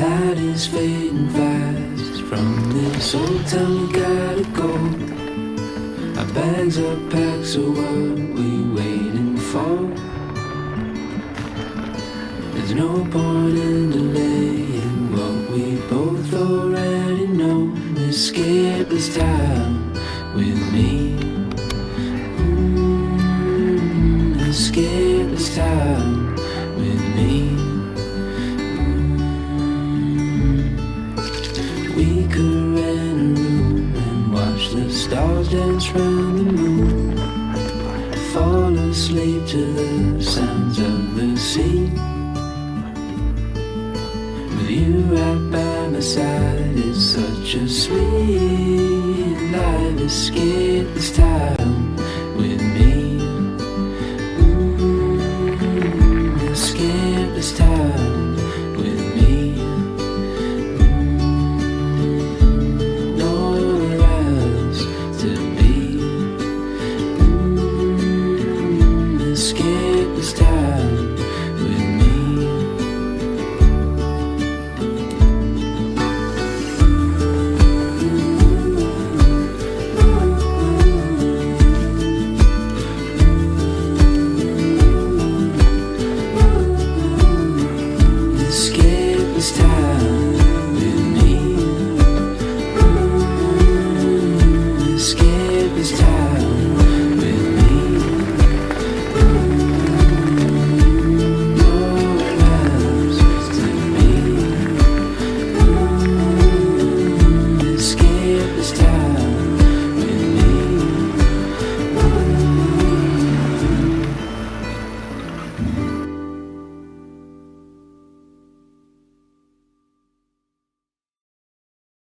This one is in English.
light is fading fast. From this old town we gotta go. Our bags are packed, so what we waiting for? There's no point in delaying what we both already know. Escape this time with me. Escape this time with me. We could rent a room and watch the stars dance round the moon. Fall asleep to the sounds of the sea. With you right by my side, it's such a sweet life. Escape this time with me. Escape this time with me. Nowhere else to be. Escape this time with me. Escape this time with me. Escape this time.